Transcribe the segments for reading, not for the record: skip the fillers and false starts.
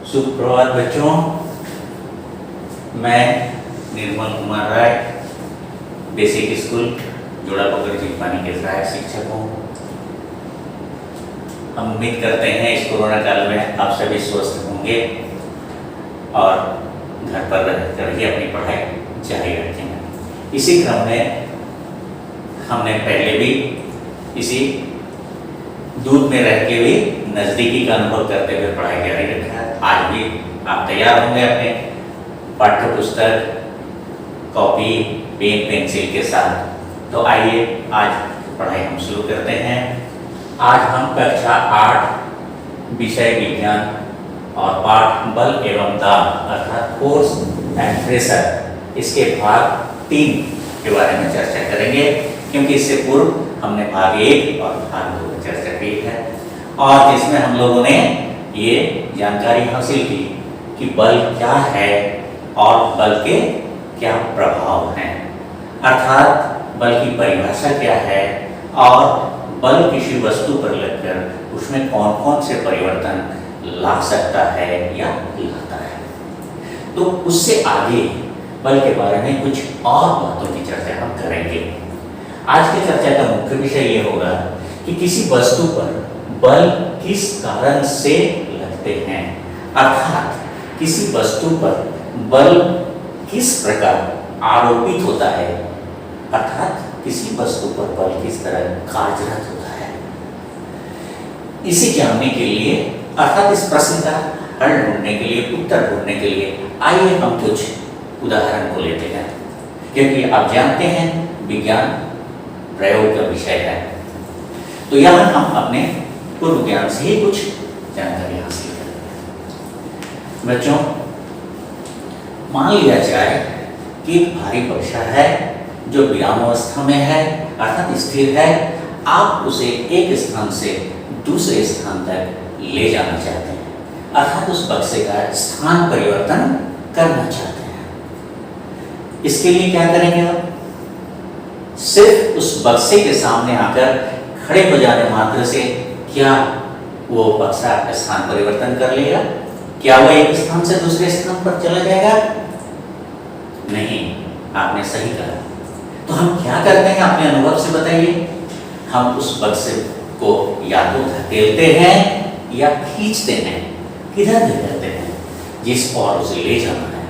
सुप्रभात बच्चों, मैं निर्मल कुमार राय बेसिक स्कूल जोड़ापोखर चिंपानी के सहायक शिक्षक हूँ। हम उम्मीद करते हैं इस कोरोना काल में आप सभी स्वस्थ होंगे और घर पर रहकर ही अपनी पढ़ाई जारी रखेंगे। इसी क्रम में हमने पहले भी इसी दूर में रह के भी नज़दीकी का अनुभव करते हुए पढ़ाई जारी रखा है। आज भी आप तैयार होंगे अपने पाठ्य पुस्तक, कॉपी, पेन, पेंसिल के साथ। तो आइए आज पढ़ाई हम शुरू करते हैं। आज हम कक्षा 8 विषय विज्ञान और पाठ बल एवं दाब अर्थात फोर्स एंड प्रेशर इसके भाग 3 के बारे में चर्चा करेंगे, क्योंकि इससे पूर्व हमने भाग 1 और भाग 2 में चर्चा की है और जिसमें हम लोगों ने ये जानकारी हासिल की कि बल क्या है और बल के क्या प्रभाव हैं, अर्थात बल की परिभाषा क्या है और बल किसी वस्तु पर लगकर उसमें कौन कौन से परिवर्तन ला सकता है या लाता है। तो उससे आगे बल के बारे में कुछ और बातों की चर्चा हम करेंगे। आज की चर्चा का मुख्य विषय ये होगा कि किसी वस्तु पर बल किस कारण से लगते हैं, अर्थात किसी वस्तु पर बल किस प्रकार आरोपित होता है, अर्थात किसी वस्तु पर बल किस तरह कार्यरत होता है। इसे जानने के लिए अर्थात इस प्रश्न का हल ढूंढने के लिए, उत्तर ढूंढने के लिए आइए हम कुछ उदाहरण को लेते हैं, क्योंकि आप जानते हैं विज्ञान प्रयोग का विषय है। तो यहाँ हम अपने पूर्व ज्ञान से ही कुछ जानकारी हासिल करेंगे। बच्चों, मान लिया जाए कि एक भारी वर्षा है जो विराम अवस्था में है अर्थात स्थिर है। आप उसे एक स्थान से दूसरे स्थान तक ले जाना चाहते हैं, अर्थात उस बक्से का स्थान परिवर्तन करना चाहते हैं। इसके लिए क्या करेंगे आप? सिर्फ उस बक्से के सामने आकर खड़े हो जाने मात्र से क्या वो बक्सा स्थान परिवर्तन कर लेगा? क्या वो एक स्थान से दूसरे स्थान पर चला जाएगा? नहीं, आपने सही कहा। तो हम क्या करते हैं अपने अनुभव से बताइए। हम उस बक्से को या तो धकेलते हैं या खींचते हैं। किधर धकेलते हैं? जिस ओर उसे ले जाना है।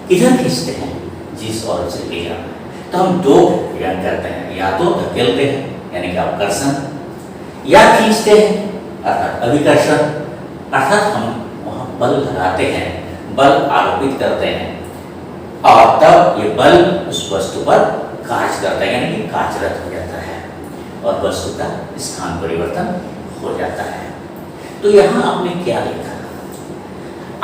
किधर खींचते हैं? जिस ओर उसे ले जाना है। तो हम दो प्रक्रिया करते हैं, या तो धकेलते हैं यानी कि अपकर्षण, या खींचते हैं अर्थात अभिकर्षण, अर्थात हम वहां बल लगाते हैं, बल आरोपित करते हैं और तब ये बल उस वस्तु पर कार्य करता है यानी कि कार्यरत हो जाता है और वस्तु का स्थान परिवर्तन हो जाता है। तो यहाँ आपने क्या देखा?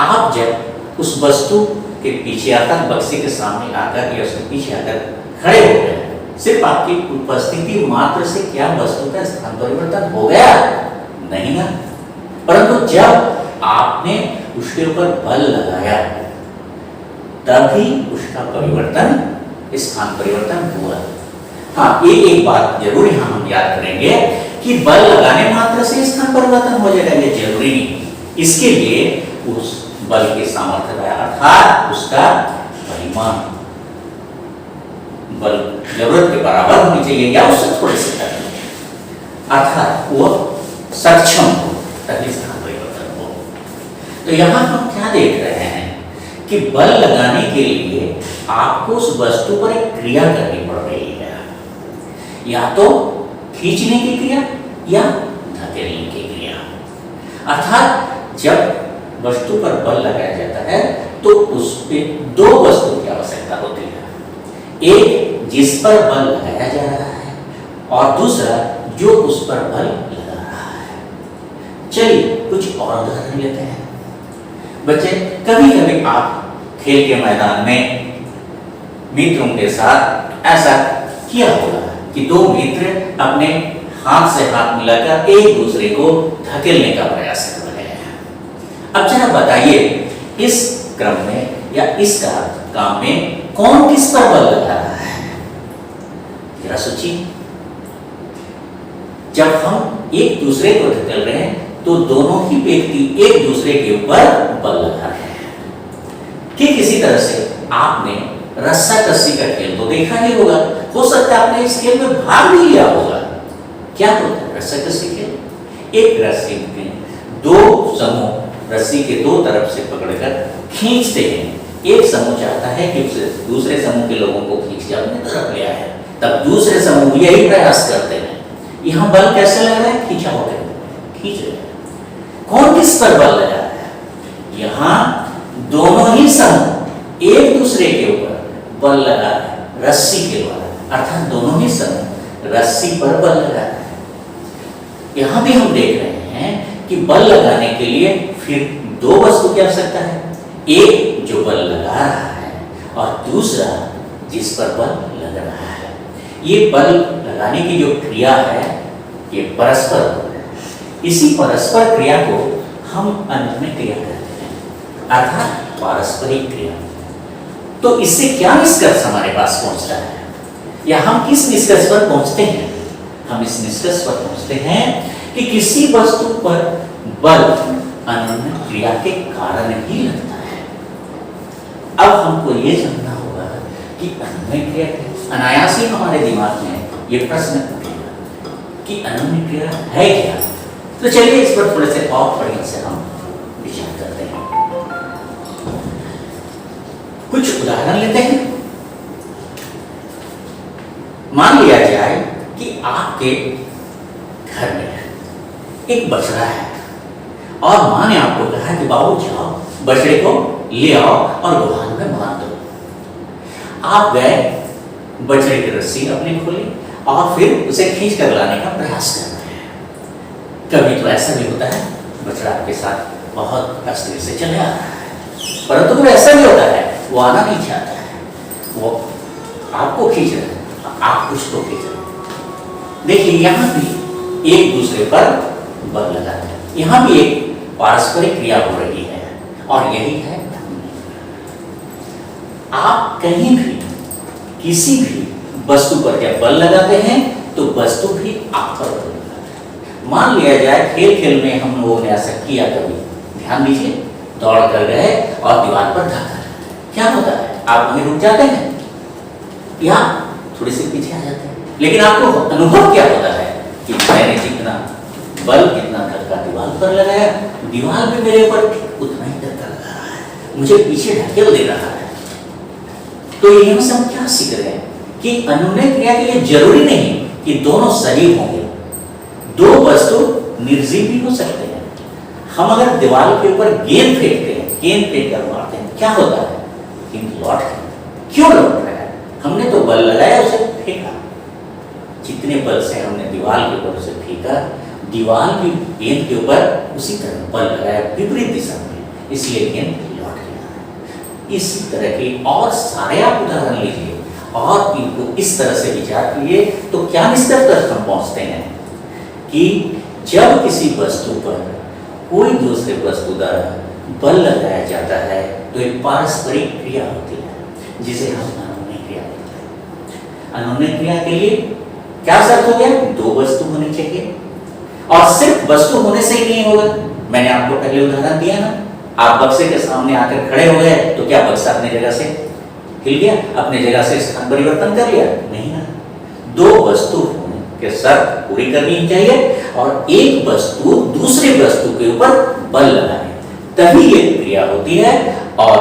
आप जब उस वस्तु के पीछे आकर, बक्से के सामने आकर या उसके पीछे आकर खड़े हो गए, सिर्फ आपकी उपस्थिति मात्र से क्या वस्तु का स्थान परिवर्तन हो गया? नहीं ना। परंतु जब आपने उसके ऊपर बल लगाया तभी उसका परिवर्तन, स्थान परिवर्तन हुआ। हाँ, ये एक बात जरूर यहाँ हम याद करेंगे कि बल लगाने मात्र से स्थान परिवर्तन हो जाएगा, ये जरूरी नहीं। इसके लिए उस बल के सामर्थ्य का अर्थात उसका परिमाण, बल जरूरत के बराबर होनी चाहिए या उससे थोड़े से कम, अर्थात वो सक्षम हो तभी स्थान परिवर्तन हो। तो यहाँ हम क्या देख रहे हैं कि बल लगाने के लिए आपको उस वस्तु पर एक क्रिया करनी पड़ रही है, या तो खींचने की क्रिया या धकेलने की क्रिया। अर्थात जब वस्तु पर बल लगाया जाता है तो उस पे दो वस्तु की आवश्यकता होती है, एक जिस पर बल लगाया जा रहा है और दूसरा जो उस पर बल लगा रहा है। चलिए कुछ और उदाहरण लेते हैं। बच्चे, कभी कभी आप खेल के मैदान में मित्रों के साथ ऐसा किया होगा कि दो मित्र अपने हाथ से हाथ मिलाकर एक दूसरे को धकेलने का प्रयास कर रहे हैं। अब जरा बताइए, इस क्रम में या इस काम में कौन किस पर बल लगा रहा है? जरा सोचिए। जब हम एक दूसरे को धकेल रहे हैं तो दोनों ही व्यक्ति एक दूसरे के ऊपर बल लगा रहे हैं। ठीक इसी तरह से आपने रस्सा कस्सी का खेल तो देखा ही होगा, हो सकता है आपने इस खेल में भाग भी लिया होगा। क्या होता है रस्सा कस्सी खेल? एक रस्सी में दो समूह रस्सी के दो तरफ से पकड़कर खींचते हैं। एक समूह चाहता है कि उसे दूसरे समूह के लोगों को खींच के अपनी तरफ ले आए, तब दूसरे समूह यही प्रयास करते हैं। यहाँ बल कैसे लग रहा है? खींचा होकर खींच रहे हैं। कौन किस पर बल लगा रहा है? यहाँ दोनों ही समूह एक दूसरे के ऊपर बल लगा रहा है रस्सी के द्वारा, अर्थात दोनों ही समूह रस्सी पर बल लगा रहा है। यहाँ भी हम देख रहे हैं कि बल लगाने के लिए फिर दो वस्तु की आवश्यकता है, एक जो बल लगा रहा है और दूसरा जिस पर बल लग रहा है। ये बल लगाने की जो क्रिया है ये परस्पर है। इसी परस्पर क्रिया को हम अन्य क्रिया कहते हैं, अर्थात पारस्परिक क्रिया। तो इससे क्या निष्कर्ष हमारे पास पहुंचता है, या हम किस निष्कर्ष पर पहुंचते हैं? हम इस निष्कर्ष पर पहुंचते हैं कि किसी वस्तु पर बल अन्य क्रिया के कारण ही लगता है। अब हमको ये जानना होगा कि अन्य क्रिया क्या है। अनायास ही हमारे दिमाग में ये प्रश्न उठेगा कि अन्य क्रिया है क्या। तो चलिए इस पर थोड़े से और बढ़िया से हम विचार करते हैं। कुछ उदाहरण लेते हैं। मान लिया जाए कि आपके घर में एक बछड़ा है और मां ने आपको कहा कि बाबू जाओ बछड़े को ले आओ और गोहान में बांध दो। आप गए, बछड़े की रस्सी अपने खोली और फिर उसे खींच कर लाने का प्रयास कर रहे हैं। कभी तो ऐसा भी होता है बछड़ा आपके साथ बहुत अस्थिर से चले आ रहा है, परंतु तो ऐसा भी होता है वो आना नहीं चाहता है, वो आपको खींच रहे हैं, आप उसको खींच रहे हैं। देखिए यहाँ भी एक दूसरे पर बल लगा है, यहाँ भी एक पारस्परिक क्रिया हो रही है और यही है आप कहीं भी किसी भी वस्तु पर जब बल लगाते हैं तो वस्तु भी आप पर बल लगाता है। मान लिया जाए खेल खेल में हम लोगों ने ऐसा किया, कभी ध्यान दीजिए, दौड़ कर गए और दीवार पर धक्का, क्या होता है? आप वहीं रुक जाते हैं या थोड़ी सी पीछे आ जाते हैं, लेकिन आपको अनुभव क्या होता है कि मैंने जितना बल कितना धक्का दीवार पर लगाया, दीवार भी मेरे ऊपर उतना ही धक्का लगा रहा है, मुझे पीछे ढकेल दे रहा है। तो यही से हम क्या सीख रहे हैं कि अनुनय क्रिया के लिए जरूरी नहीं कि दोनों सजीव होंगे, दो वस्तु निर्जीव भी हो सकते हैं। हम अगर दीवार के ऊपर गेंद फेंकते हैं, गेंद फेंक कर मारते हैं, क्या होता है? गेंद लौट है। क्यों लौट रहा है? हमने तो बल लगाया, उसे फेंका। जितने बल से हमने दीवार के ऊपर उसे फेंका, दीवार भी गेंद के ऊपर उसी तरह बल लगाया विपरीत दिशा में, इसलिए गेंद लौट गया। इसी तरह के और सारे आप उदाहरण लीजिए और इनको इस तरह से विचार कीजिए तो क्या निष्कर्ष पर हम पहुंचते हैं कि जब किसी वस्तु पर कोई दूसरे वस्तु द्वारा बल लगाया जाता है तो एक पारस्परिक क्रिया होती है जिसे हम अनुनय क्रिया कहते हैं। अनुनय क्रिया के लिए क्या शर्त हो गया? दो वस्तु होनी चाहिए और सिर्फ वस्तु होने से ही नहीं होगा। मैंने आपको पहले उदाहरण दिया ना, आप बक्से के सामने आकर खड़े हो गए तो क्या बक्सा अपनी जगह से हिल गया, अपनी जगह से स्थान परिवर्तन कर लिया? नहीं ना। दो वस्तु होने के शर्त पूरी करनी चाहिए और एक वस्तु दूसरे वस्तु के ऊपर बल लगाए, तभी ये क्रिया होती है और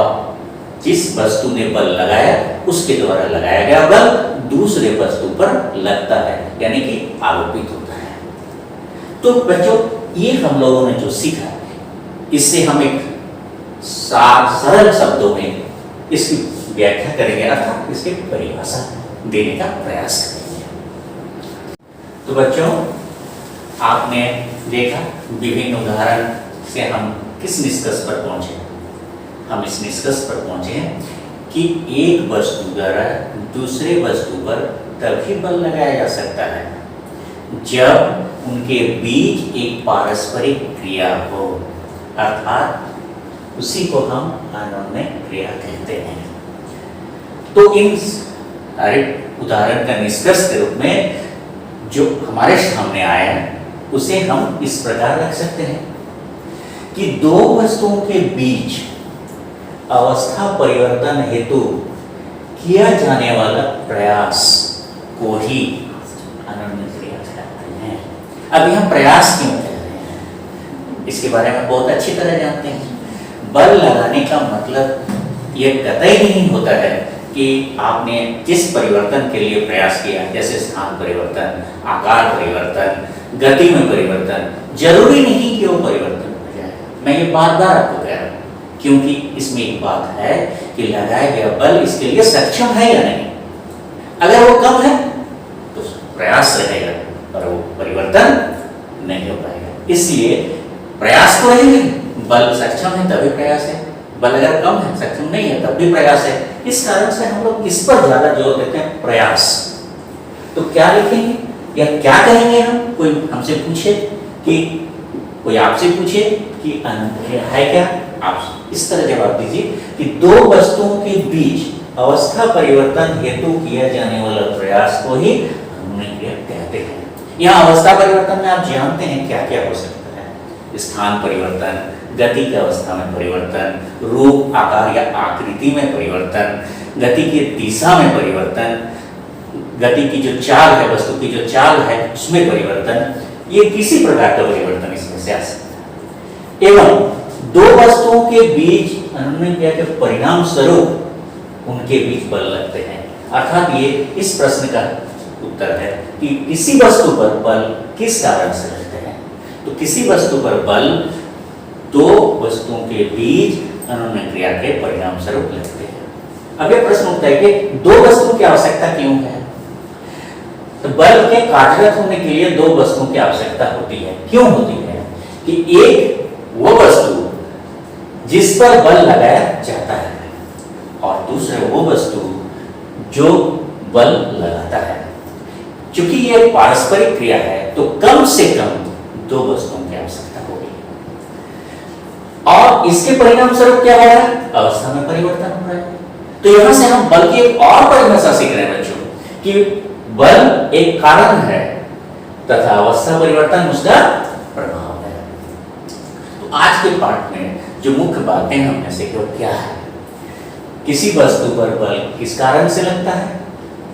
जिस वस्तु ने बल लगाया उसके द्वारा लगाया गया बल दूसरे वस्तु पर लगता है, यानी कि आरोपित होता है। तो बच्चों ये हम लोगों ने जो सीखा, इससे हम एक सरल शब्दों में इसकी व्याख्या करेंगे, अर्थात इसकी परिभाषा देने का प्रयास करेंगे। तो बच्चों आपने देखा विभिन्न उदाहरण से हम किस निष्कर्ष पर पहुंचे। हम इस निष्कर्ष पर पहुंचे कि एक वस्तु द्वारा दूसरे वस्तु पर तभी बल लगाया जा सकता है जब उनके बीच एक पारस्परिक क्रिया हो, अर्थात उसी को हम अनुनय क्रिया कहते हैं। तो इन सारे उदाहरण का निष्कर्ष के रूप में जो हमारे सामने आया उसे हम इस प्रकार रख सकते हैं कि दो वस्तुओं के बीच अवस्था परिवर्तन हेतु किया जाने वाला प्रयास को ही अनन्य क्रिया कहते हैं। अभी हम प्रयास क्यों कह रहे हैं, इसके बारे में बहुत अच्छी तरह जानते हैं। बल लगाने का मतलब ये कतई नहीं होता है कि आपने जिस परिवर्तन के लिए प्रयास किया, जैसे स्थान परिवर्तन, आकार परिवर्तन, गति में परिवर्तन, जरूरी नहीं कि वो परिवर्तन हो जाएगा। मैं ये बार बार आपको कह रहा हूँ, क्योंकि इसमें एक बात है कि लगाया गया बल इसके लिए सक्षम है या नहीं। अगर वो कम है तो प्रयास रहेगा पर वो परिवर्तन नहीं हो पाएगा। इसलिए प्रयास तो रहेगा, बल सक्षम है तभी प्रयास है, बल अगर कम है, सक्षम नहीं है, तब भी प्रयास है। इस कारण से हम लोग किस पर ज्यादा जोर देते हैं, प्रयास। तो क्या लिखेंगे या क्या कहेंगे हम, कोई हमसे पूछे कि कोई आपसे पूछे कि अनन्य है क्या, आप इस तरह जवाब दीजिए कि दो वस्तुओं के बीच अवस्था परिवर्तन हेतु किया जाने वाला प्रयास को ही अनन्य क्रिया कहते हैं। यहाँ अवस्था परिवर्तन में आप जानते हैं क्या क्या हो सकता है, स्थान परिवर्तन, गति की अवस्था में परिवर्तन, रूप, आकार या आकृति में परिवर्तन, गति की दिशा में परिवर्तन, गति की जो चाल है, वस्तु की जो चाल है उसमें परिवर्तन, ये किसी प्रकार का परिवर्तन इसमें से आ सकता है। एवं दो वस्तुओं के बीच अनन्य क्रिया के परिणाम स्वरूप उनके बीच बल लगते हैं। अर्थात ये इस प्रश्न का उत्तर है कि किसी वस्तु पर बल किस कारण से लगते हैं। तो किसी वस्तु पर बल दो वस्तुओं के बीच अनन्य क्रिया के परिणाम स्वरूप लगते हैं। अब यह प्रश्न उठता है कि दो वस्तुओं की आवश्यकता क्यों है। तो बल के कार्यरत होने के लिए दो वस्तुओं की आवश्यकता होती है। क्यों होती है कि एक वो वस्तु जिस पर बल लगाया जाता है और दूसरे वो वस्तु जो बल लगाता है। चूंकि यह पारस्परिक क्रिया है तो कम से कम दो वस्तुओं की आवश्यकता होगी और इसके परिणाम स्वरूप क्या हो रहा है, अवस्था में परिवर्तन हो रहा है। तो यहां से हम बल की एक और परिभाषा सीख रहे हैं बच्चों कि बल एक कारण है तथा अवस्था परिवर्तन उसका प्रभाव है। तो आज के पाठ में जो मुख्य बातें हमने सीखी वो क्या है, किसी वस्तु पर बल किस कारण से लगता है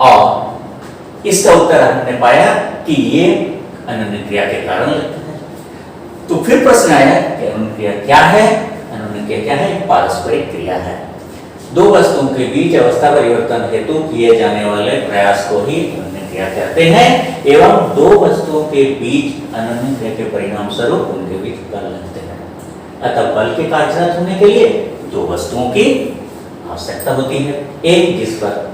और इसका उत्तर हमने पाया कि ये अनन्य क्रिया के कारण लगता है। तो फिर प्रश्न आया कि अनन्य क्रिया क्या है। अनन्य क्रिया क्या है, पारस्परिक क्रिया है। दो वस्तुओं के बीच अवस्था परिवर्तन हेतु किए जाने वाले प्रयास को ही अनन्य क्रिया कहते हैं एवं दो वस्तुओं के बीच अनन्य क्रिया के परिणाम स्वरूप उनके बीच बल लगते हैं। अतः बल के कार्यरत होने के लिए दो वस्तुओं की आवश्यकता होती है। एक जिस पर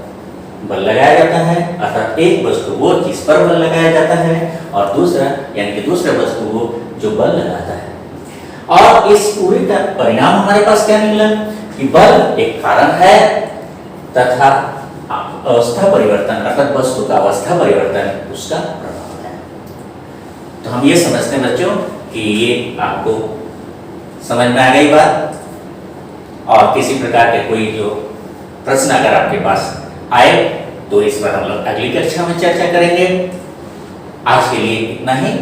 बल लगाया जाता है अर्थात एक वस्तु वो जिस पर बल लगाया जाता है और दूसरा यानी कि दूसरा वस्तु वो जो बल लगाता है। और इस पूरी परिणाम हमारे पास क्या निकला कि बल एक कारण है तथा अवस्था परिवर्तन अर्थात वस्तु का अवस्था परिवर्तन उसका प्रभाव है। तो हम ये समझते हैं बच्चों कि ये आपको समझ में आ गई बात। और किसी प्रकार के कोई जो प्रश्न अगर आपके पास आए तो इस पर हम लोग अगली कक्षा में चर्चा करेंगे। आज के लिए इतना ही।